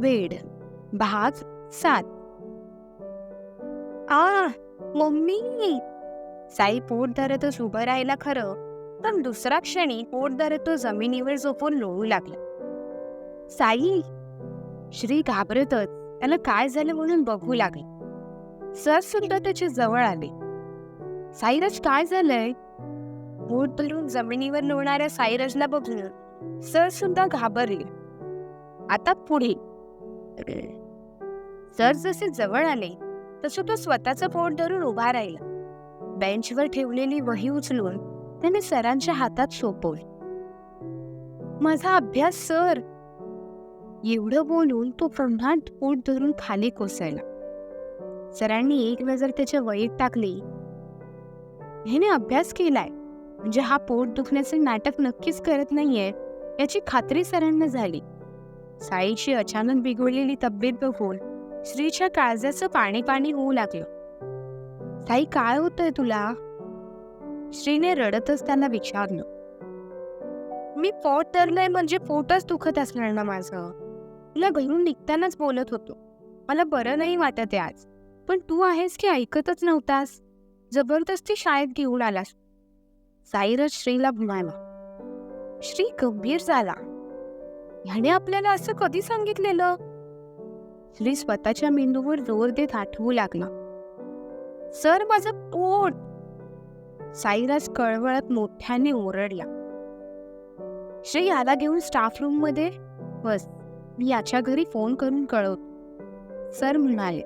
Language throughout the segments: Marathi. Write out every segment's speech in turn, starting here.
वेड भाग 7. आ मम्मी. साई पोट धरतच उभं राहिला खरं, पण दुसरा क्षणी पोट धरत तो जमिनीवर झोपून लोळू लागला. साई. श्री घाबरतच त्याला काय झालं म्हणून बघू लागले. सर सुद्धा त्याच्या जवळ आले. साईराज, काय झालंय? पोट धरून जमिनीवर लोळणाऱ्या साईराजला बघून सर सुद्धा घाबरले. आता पुढे. सर जसे जवळ आले तसं तो स्वतःचं पोट धरून उभा राहिला. बेंचवर ठेवलेली वही उचलून त्याने सरांच्या हातात सोपवली. माझा अभ्यास सर. एवढं बोलून तो पुन्हा पोट धरून खाली कोसळला. सरांनी एक नजर त्याच्या वहीत टाकली. ह्याने अभ्यास केलाय म्हणजे हा पोट दुखण्याचे नाटक नक्कीच करत नाहीये याची खात्री सरांना झाली. साईची अचानक बिघडलेली तब्येत बघून श्रीच्या काळजाचं पाणी पाणी होऊ लागलं. साई, काय होतंय तुला? श्रीने रडतच त्याला विचारलं. मी पोट धरलंय म्हणजे पोटच दुखत असणार ना माझं. तुला घरून निघतानाच बोलत होतो, मला बरं नाही वाटत आहे आज, पण तू आहेस की ऐकतच नव्हतास. जबरदस्ती शाळेत घेऊन आलास. साईराज श्रीला म्हणाला. श्री गंभीर झाला. ह्याने आपल्याला असं कधी सांगितलेलं? श्री स्वतःच्या मेंदूवर जोर देत आठवू लागला. सर, माझं पोट. साईराज कळवळत मोठ्याने ओरडला. श्री, याला घेऊन स्टाफ रूम मध्ये बस, मी याच्या घरी फोन करून कळवतो. सर म्हणाले.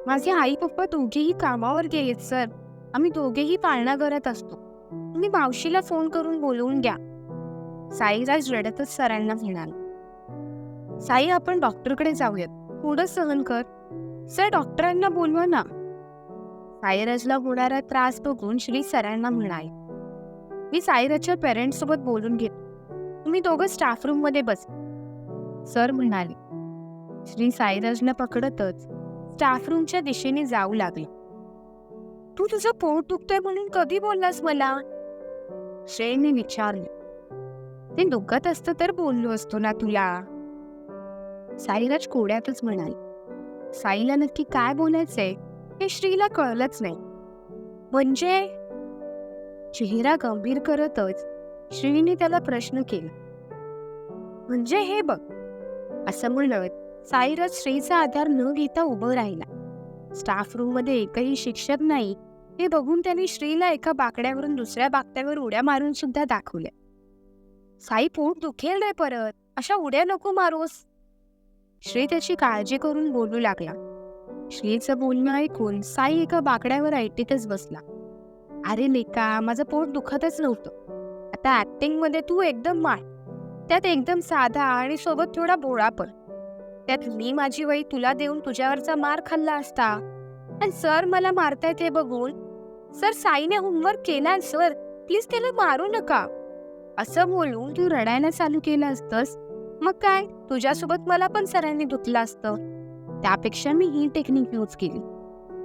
माझे आई पप्पा दोघेही कामावर गेलेत सर. आम्ही दोघेही पाळणाघरात असतो. तुम्ही मावशीला फोन करून बोलवून घ्या. साईराज रडतच सरांना म्हणाला. साई, आपण डॉक्टरकडे जाऊयात, थोडं सहन कर. सर, डॉक्टरांना बोलवा ना. साईराजला होणारा त्रास बघून श्री सरांना म्हणाले. मी साईराजच्या पेरेंट्स सोबत बोलून घेतो, तुम्ही दोघं स्टाफ रूम मध्ये बस. सर म्हणाले. श्री साईराजला पकडतच स्टाफ रूमच्या दिशेने जाऊ लागले. तू तुझं पोट दुखतोय म्हणून कधी बोललास मला? श्रेयने विचारले. ते दुखत असतं तर बोललो असतो ना तुला. साईराज कोड्यातच म्हणाले. साईला नक्की काय बोलायचंय हे श्रीला कळलंच नाही. म्हणजे? चेहरा गंभीर करतच श्रीने त्याला प्रश्न केला. म्हणजे हे बघ, असं म्हणत साईराज श्रीचा आधार न घेता उभं राहिला. स्टाफ रूम मध्ये एकही शिक्षक नाही हे बघून त्यांनी श्रीला एका बाकड्यावरून दुसऱ्या बाकड्यावर उड्या मारून सुद्धा दाखवल्या. साई, पोट दुखेल रे परत, अशा उड्या नको मारोस. श्री त्याची काळजी करून बोलू लागला. श्रीचं बोलणं ऐकून साई एका बाकड्यावर ऐटीतच बसला. अरे लेका, माझं पोट दुखतच नव्हतं. आता ऍक्टिंग मध्ये तू एकदम माठ, त्यात एकदम साधा आणि सोबत थोडा भोळा पण. त्यात मी माझी वही तुला देऊन तुझ्यावरचा मार खाल्ला असता, आणि सर मला मारतायत हे बघून. सर, साईने होमवर्क केलाय सर, प्लीज त्याला मारू नका, असं बोलून तू रडायला चालू केलं असतंस. मग काय, तुझ्यासोबत मला पण सरांनी धुतलं असतं. त्यापेक्षा मी ही टेक्निक यूज केली.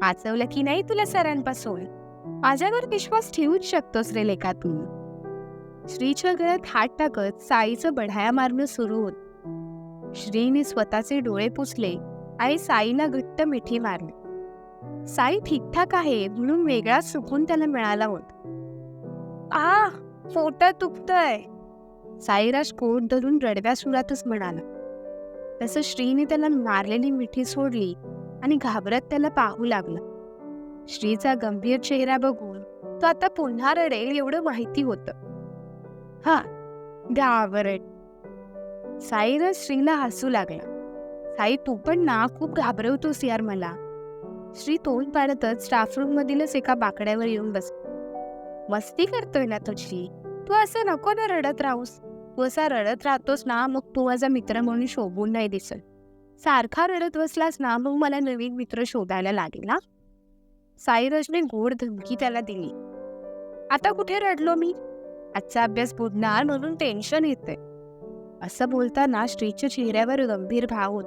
वाचवलं की नाही तुला सरांपासून. माझ्यावर विश्वास ठेवूच शकतोस रे लेका तू. श्रीच्या गळ्यात हात टाकत साईचं बढाया मारणं सुरू होत. श्रीने स्वतःचे डोळे पुसले आणि साईला घट्ट मिठी मारली. साई ठीकठाक आहे म्हणून वेगळा सुकून त्याला मिळाला होता. पोटात दुखतंय. साईराज पोट धरून रडव्या सुरातच म्हणाला. तसं श्रीने त्याला मारलेली मिठी सोडली आणि घाबरत त्याला पाहू लागला. श्रीचा गंभीर चेहरा बघून तो आता पुन्हा रडेल एवढं माहिती होतं. हा, घाबरट. साईराज श्रीला हसू लागला. साई, तू पण ना खूप घाबरवतोस यार मला. श्री तोंड पाडतच स्टाफ रूम मधीलच एका बाकड्यावर येऊन बस. मस्ती करतोय ना तुझी, तू असं नको ना रडत राहूस. तू असा रडत राहतोस ना, मग तू माझा मित्र म्हणून शोभून नाही दिसत. सारखा रडत बसलास ना, मग मला नवीन मित्र शोधायला लागेल ना. साईराजने गोड धमकी त्याला दिली. आता कुठे रडलो मी? आजचा अभ्यास बुडणार म्हणून टेन्शन येतंय. असं बोलताना श्रीच्या चेहऱ्यावर गंभीर भाव होत.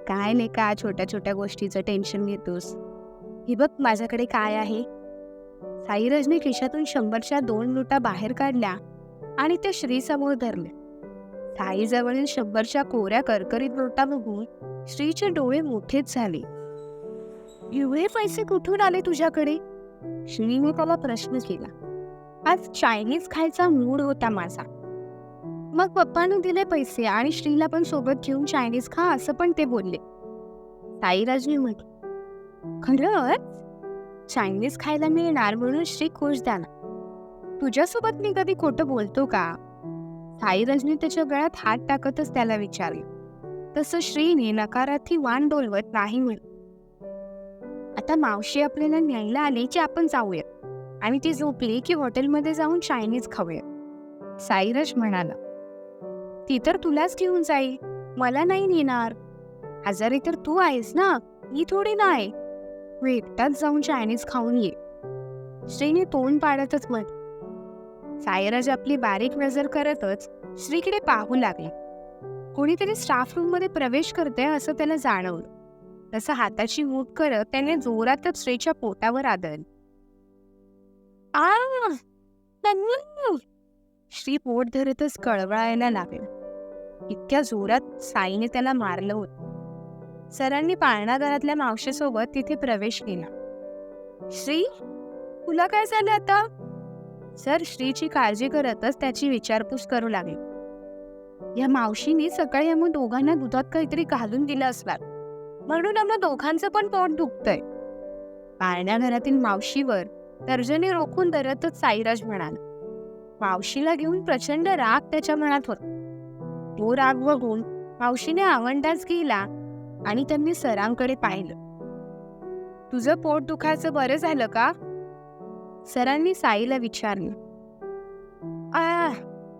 काय नाही का छोट्या छोट्या गोष्टीचं टेन्शन घेतोस? ही बघ माझ्याकडे काय आहे. साईराजने खिशातून 100च्या 2 नोटा बाहेर काढल्या आणि त्या श्री समोर धरल्या. साईजवळील 100च्या कोऱ्या करकरीत नोटा बघून श्रीचे डोळे मोठेच झाले. एवढे पैसे कुठून आले तुझ्याकडे? श्रीने त्याला प्रश्न केला. आज चायनीज खायचा मूड होता माझा. मग पप्पाने दिले पैसे आणि श्रीला पण सोबत घेऊन चायनीज खा असं पण ते बोलले. साईराजने म्हटलं, खरंच चायनीज खायला मिळणार म्हणून श्री खुश झाला. तुझ्यासोबत मी कधी खोटं बोलतो का? साईराजने त्याच्या गळ्यात हात टाकतच त्याला विचारले. तसं श्रीने नकारार्थी वाण डोलवत नाही म्हणलं. आता मावशी आपल्याला न्यायला आली की आपण जाऊया आणि ती झोपली की हॉटेलमध्ये जाऊन चायनीज खाऊया, साईराज म्हणाला. ती तर तुलाच घेऊन जाईल, मला नाही नेणार. आजारी तर तू आहेस ना, मी थोडी नाही. तू एकटाच जाऊन चायनीज खाऊन ये, श्रीने तोंड पाडतच म्हटलं. साईराज आपली बारीक नजर करतच श्रीकडे पाहू लागले. कोणीतरी स्टाफ रूम मध्ये प्रवेश करते असं त्याला जाणवलं. तसं हाताची मूठ करत त्याने जोरातच श्रीच्या पोटावर आदळले. श्री पोट धरतच कळवळायला लागला. इतक्या जोरात साईने त्याला मारलं होतं. सरांनी पाळणाघरातल्या मावशीसोबत तिथे प्रवेश केला. श्री, तुला काय झालं आता? सर श्रीची काळजी करतच त्याची विचारपूस करू लागले. या मावशीने सकाळी आम्हा दोघांना दुधात काहीतरी घालून दिलं असणार, म्हणून आम्हा दोघांचं पण पोट दुखतंय. पाळण्याघरातील मावशीवर तर्जनी रोखून धरतच साईराज म्हणाला. मावशीला घेऊन प्रचंड राग त्याच्या मनात होता. तो राग बघून मावशीने आवंडाच गेला आणि त्यांनी सरांकडे पाहिलं. तुझं पोट दुखायचं बरं झालं का? सरांनी साईला विचारलं.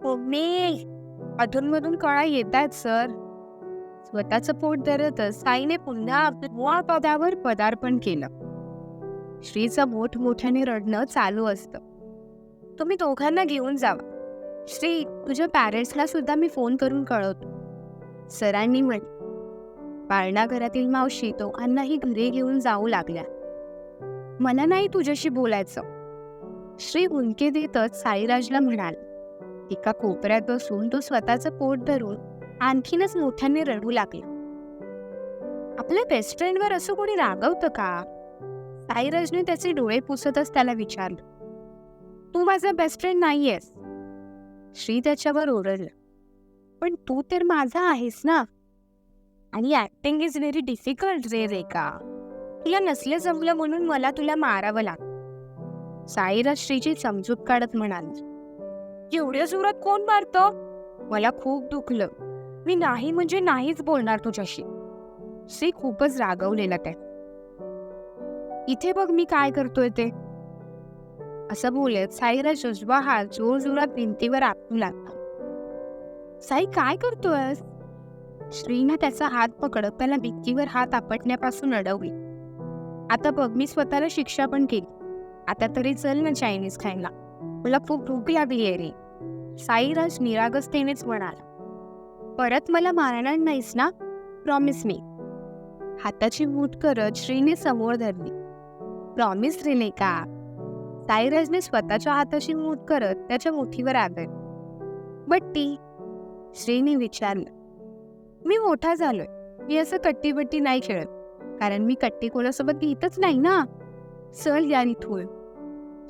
मम्मी, अधूनमधून कळा येत आहेत सर. स्वतःचं पोट धरतच साईने पुन्हा आपल्या पदावर पदार्पण केलं. श्रीचं मोठमोठ्याने रडणं चालू असतं. तुम्ही दोघांना घेऊन जावा. श्री, तुझ्या पॅरेंट्सला सुद्धा मी फोन करून कळवतो, सरांनी म्हटलं. पाळणाघरातील मावशी दोघांनाही घरी घेऊन जाऊ लागल्या. मला नाही तुझ्याशी बोलायचं, श्री हुंदके देतच साईराजला म्हणाला. एका कोपऱ्यात बसून तो स्वतःचं पोट धरून आणखीनच मोठ्याने रडू लागला. आपल्या बेस्ट फ्रेंडवर असं कोणी रागवतं का? साईराजने त्याचे डोळे पुसतच त्याला विचारलं. तू माझा बेस्ट फ्रेंड नाहीयेस, श्री त्याच्यावर ओरडलं. पण तू तर माझा आहेस ना. आणि ऍक्टिंग इज व्हेरी डिफिकल्ट रे रेखा. तुला नसलं जमलं म्हणून मला तुला मारावं लागलं, साईराज श्रीची समजूत काढत म्हणाला. एवढ्या जोरात कोण मारतं? मला खूप दुखलं. मी नाही म्हणजे नाहीच बोलणार तुझ्याशी. श्री खूपच रागवलेला त्या. इथे बघ मी काय करतोय ते, असं बोलत साईराज उजवा हात जोरजोरात भिंतीवर आपटू लागला. साई, काय करतोयस? श्रीने त्याचा हात पकडत त्याला भिंतीवर हात आपटण्यापासून अडवली. आता बघ, मी स्वतःला शिक्षा पण केली. आता तरी चल ना चायनीज खायला, मला खूप भूक लागली आहे रे, साईराज निरागसतेनेच म्हणाला. परत मला मारणार नाहीस ना? Promise me. हाताची मूठ करत श्रीने समोर धरली. प्रॉमिस रे का? साईराजने स्वतःच्या हाताची मूठ करत त्याच्या मुठीवर आदळली. बट्टी, श्रीने विचारलं. मी मोठा झालोय, मी असं कट्टी नाही खेळत, कारण मी कट्टी कोणासोबत घेतच नाही ना. चल यार इथून.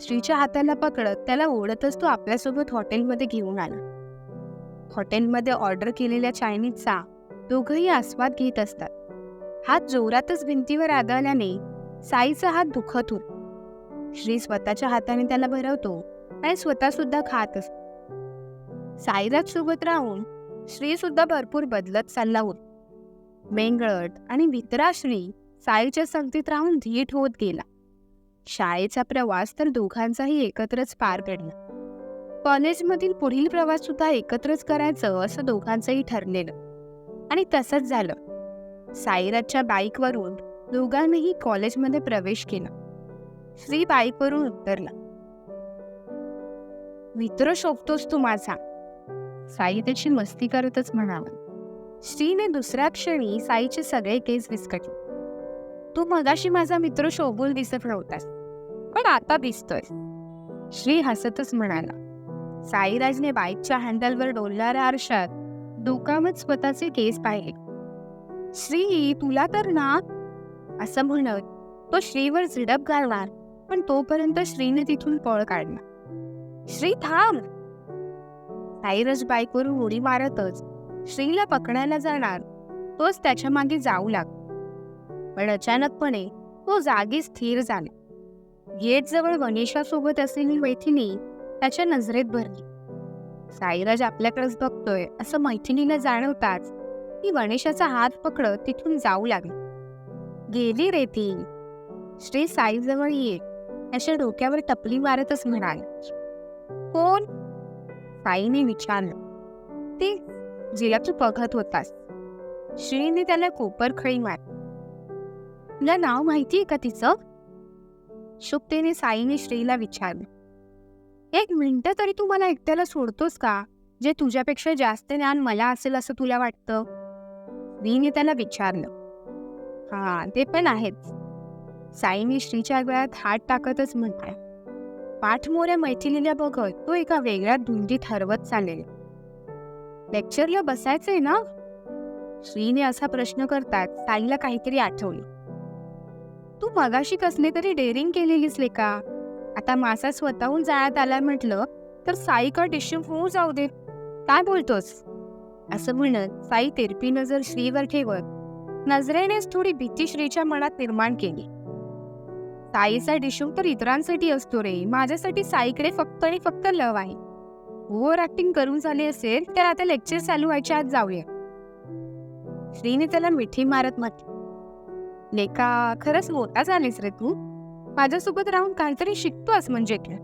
श्रीच्या हाताला पकडत त्याला ओढतच तो आपल्यासोबत हॉटेलमध्ये घेऊन आला. हॉटेलमध्ये ऑर्डर केलेल्या चायनीजचा दोघंही आस्वाद घेत असतात. हात जोरातच भिंतीवर आदळल्याने साईचा हात दुखत होता. श्री स्वतःच्या हाताने त्याला भरवतो आणि स्वतः सुद्धा खात असतो. साईराज सोबत राहून श्री सुद्धा भरपूर बदलत चालला होता. मेंगळट आणि भित्रा श्री साईच्या संगतीत राहून धीट होत गेला. शाळेचा प्रवास तर दोघांचाही एकत्रच पार पडला. कॉलेजमधील पुढील प्रवास सुद्धा एकत्रच करायचं असं दोघांचंही ठरलेलं आणि तसंच झालं. साईराजच्या बाईकवरून दोघांनीही कॉलेजमध्ये प्रवेश केला. श्री बाईकवरून उतरला. मित्र शोभतोस तू माझा, साई त्याची मस्ती करतच म्हणाला. श्रीने दुसऱ्या क्षणी साईचे सगळे केस विस्कटले. तू मगाशी माझा मित्र शोभून दिसत नव्हतास, पण आता दिसतोय, श्री हसतच म्हणाला. साईराजने बाईकच्या हँडलवर डोलणाऱ्या आरशात डोकावत स्वतःचे केस पाहिले. श्री, तुला तर ना, असं म्हणत तो श्रीवर झिडप घालणार, पण तोपर्यंत श्रीने तिथून पळ काढला. श्री, थांब! साईराज बाईकवरून उडी मारतच श्रीला पकडायला जाणार, तोच त्याच्या मागे जाऊ लागला. पण अचानकपणे तो जागी स्थिर झाला. गेटजवळ गणेशासोबत असलेली मैथिली त्याच्या नजरेत भरली. साईराज आपल्याकडेच बघतोय असं मैथिलीला जाणवताच ती गणेशाचा हात पकडत तिथून जाऊ लागली. गेली रे ती. श्री साईजवळ ये त्याच्या डोक्यावर टपली मारतच म्हणाल. कोण? साईने विचारलं. ती जिला तू बघत होतास. श्रीने त्याला कोपरखळी मारली. तुला नाव माहितीये का तिचं? शुभतेने साईने श्रीला विचारलं. एक मिनिट तरी तू मला एकट्याला सोडतोस का, जे तुझ्यापेक्षा जास्त ज्ञान मला असेल असं तुला वाटतं? श्रीने त्याला विचारलं. हा, ते पण आहेच. साईने श्रीच्या गळ्यात हात टाकतच म्हटलं. पाठमोऱ्या मैथिलीला बघत तो एका वेगळ्या धुंदीत हरवत चाललेला. लेक्चरला बसायचंय ना? श्रीने असा प्रश्न करतात साईला काहीतरी आठवलं. तू मगाशी कसले तरी डेअरिंग केलेलीस लेका. आता मासा स्वतःहून जाळ्यात आला म्हटलं तर साई का डिशूम होऊ जाऊ दे. काय बोलतोस? असं म्हणत साई तिरपी नजर श्रीवर ठेवत नजरेनेच थोडी भीती श्रीच्या मनात निर्माण केली. साईचा डिशूम तर इतरांसाठी असतो रे, माझ्यासाठी साईकडे फक्त आणि फक्त लव आहे. ओव्हर ऍक्टिंग करून झाली असेल तर आता लेक्चर चालू व्हायच्या आत जाऊया. श्रीने त्याला मिठी मारत म्हटलं. लेका, खरंच मोठा झालीस रे तू. माझ्यासोबत राहून काहीतरी शिकतोस म्हणजे काय?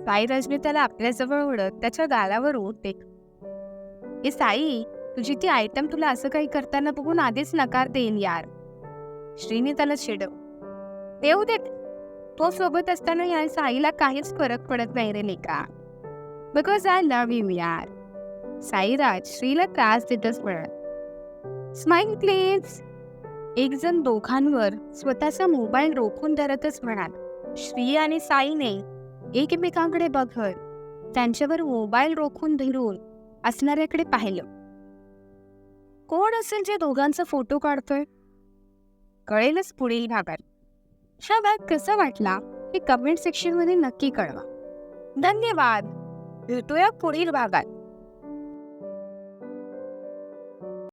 साईराजने त्याला आपल्याजवळ ओढत त्याच्या गालावर ओठ टेकली. ए साई, तुझी ती आयटम तुला असं काही करताना बघून आधीच नकार देईन यार. श्रीने त्याला चिडव. देऊ दे, तो सोबत असताना या साईला काहीच फरक पडत नाही रे लेका. बिकॉज आय लव्ह यू यार. साईराज श्रीला त्रास देतच म्हणत. Smile please. एक जण दोघांवर स्वतःचा मोबाईल रोखून धरतच म्हणाल. श्री आणि साईने एकमेकांकडे बघत त्यांच्यावर मोबाईल रोखून धरून असणाऱ्याकडे पाहिलं. कोण असेल जे दोघांचा फोटो काढतोय? कळेलच पुढील भागात. हा भाग कसा वाटला हे कमेंट सेक्शन मध्ये नक्की कळवा. धन्यवाद. भेटूया पुढील भागात.